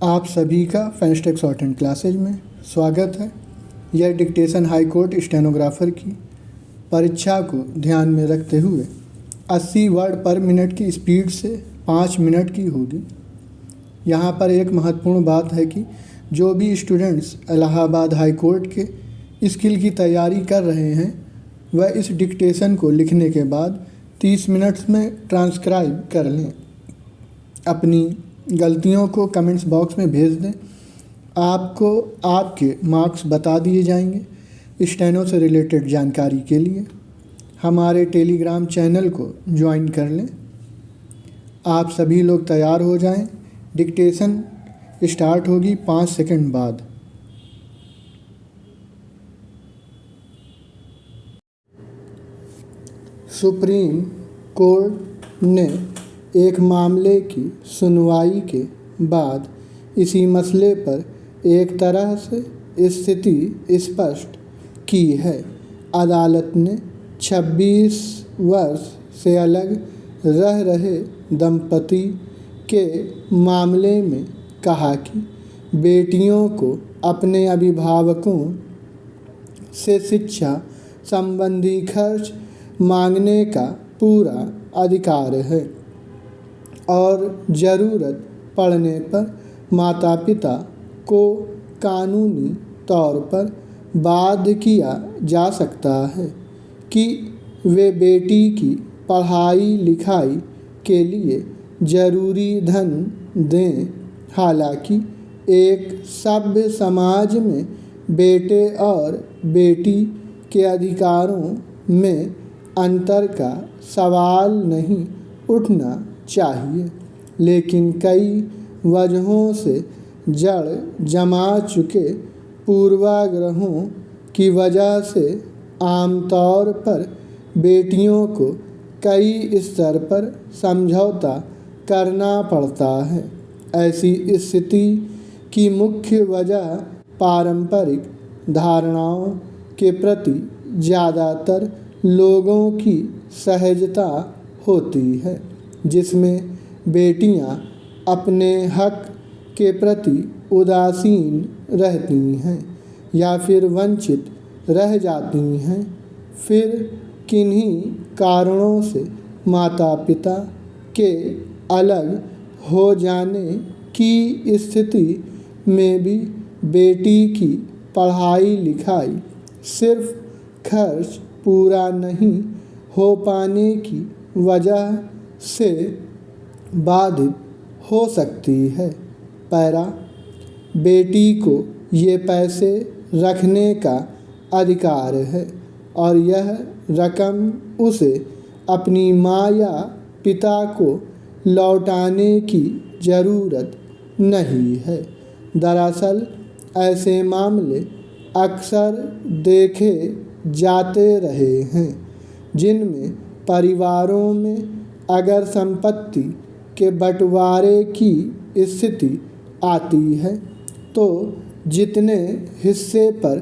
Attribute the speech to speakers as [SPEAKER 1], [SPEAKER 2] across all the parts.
[SPEAKER 1] आप सभी का फेंस्टेक शॉर्ट हैंड क्लासेज में स्वागत है। यह डिक्टेशन हाई कोर्ट स्टेनोग्राफर की परीक्षा को ध्यान में रखते हुए 80 वर्ड पर मिनट की स्पीड से 5 मिनट की होगी। यहाँ पर एक महत्वपूर्ण बात है कि जो भी स्टूडेंट्स इलाहाबाद हाई कोर्ट के स्किल की तैयारी कर रहे हैं वह इस डिक्टेशन को लिखने के बाद 30 मिनट्स में ट्रांसक्राइब कर लें। अपनी गलतियों को कमेंट्स बॉक्स में भेज दें। आपको आपके मार्क्स बता दिए जाएंगे। स्टेनो से रिलेटेड जानकारी के लिए हमारे टेलीग्राम चैनल को ज्वाइन कर लें। आप सभी लोग तैयार हो जाएं। डिक्टेशन स्टार्ट होगी 5 सेकंड बाद। सुप्रीम कोर्ट ने एक मामले की सुनवाई के बाद इसी मसले पर एक तरह से स्थिति स्पष्ट की है। अदालत ने 26 वर्ष से अलग रह रहे दंपति के मामले में कहा कि बेटियों को अपने अभिभावकों से शिक्षा संबंधी खर्च मांगने का पूरा अधिकार है और ज़रूरत पड़ने पर माता पिता को कानूनी तौर पर बाध्य किया जा सकता है कि वे बेटी की पढ़ाई लिखाई के लिए ज़रूरी धन दें। हालांकि एक सभ्य समाज में बेटे और बेटी के अधिकारों में अंतर का सवाल नहीं उठना चाहिए, लेकिन कई वजहों से जड़ जमा चुके पूर्वाग्रहों की वजह से आमतौर पर बेटियों को कई स्तर पर समझौता करना पड़ता है। ऐसी स्थिति की मुख्य वजह पारंपरिक धारणाओं के प्रति ज़्यादातर लोगों की सहजता होती है, जिसमें बेटियां अपने हक के प्रति उदासीन रहती हैं या फिर वंचित रह जाती हैं। फिर किन्हीं कारणों से माता पिता के अलग हो जाने की स्थिति में भी बेटी की पढ़ाई लिखाई सिर्फ खर्च पूरा नहीं हो पाने की वजह से बाधित हो सकती है। पैरा बेटी को ये पैसे रखने का अधिकार है और यह रकम उसे अपनी माँ या पिता को लौटाने की ज़रूरत नहीं है। दरअसल ऐसे मामले अक्सर देखे जाते रहे हैं जिनमें परिवारों में अगर संपत्ति के बंटवारे की स्थिति आती है तो जितने हिस्से पर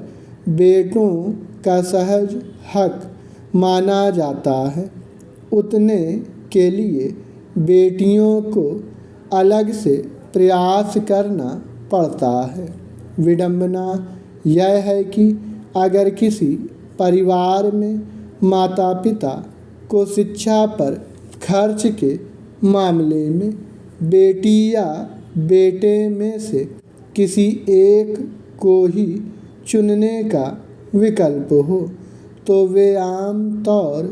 [SPEAKER 1] बेटों का सहज हक माना जाता है उतने के लिए बेटियों को अलग से प्रयास करना पड़ता है। विडंबना यह है कि अगर किसी परिवार में माता पिता को शिक्षा पर खर्च के मामले में बेटी या बेटे में से किसी एक को ही चुनने का विकल्प हो तो वे आम तौर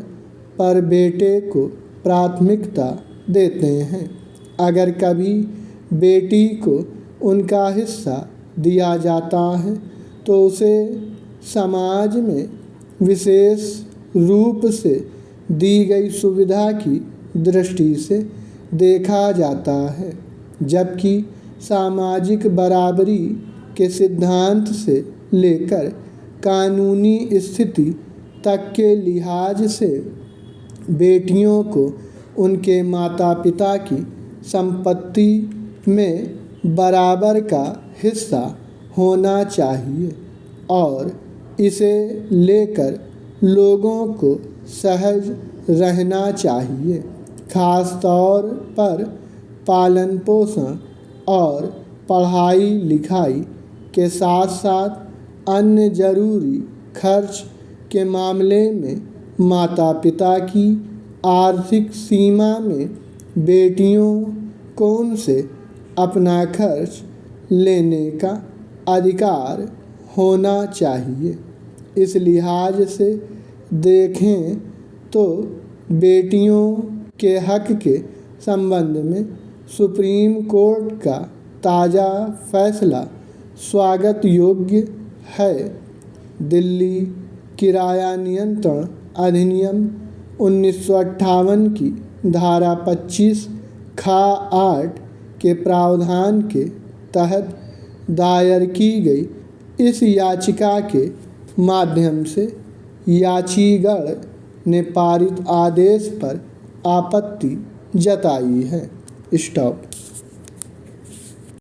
[SPEAKER 1] पर बेटे को प्राथमिकता देते हैं। अगर कभी बेटी को उनका हिस्सा दिया जाता है तो उसे समाज में विशेष रूप से दी गई सुविधा की दृष्टि से देखा जाता है, जबकि सामाजिक बराबरी के सिद्धांत से लेकर कानूनी स्थिति तक के लिहाज से बेटियों को उनके माता पिता की संपत्ति में बराबर का हिस्सा होना चाहिए और इसे लेकर लोगों को सहज रहना चाहिए। खास तौर पर पालन पोषण और पढ़ाई लिखाई के साथ साथ अन्य ज़रूरी खर्च के मामले में माता पिता की आर्थिक सीमा में बेटियों को उनसे अपना खर्च लेने का अधिकार होना चाहिए। इस लिहाज से देखें तो बेटियों के हक के संबंध में सुप्रीम कोर्ट का ताज़ा फैसला स्वागत योग्य है। दिल्ली किराया नियंत्रण अधिनियम 1958 की धारा 25 खा 8 के प्रावधान के तहत दायर की गई इस याचिका के माध्यम से याचिगढ़ ने पारित आदेश पर आपत्ति जताई है। स्टॉप।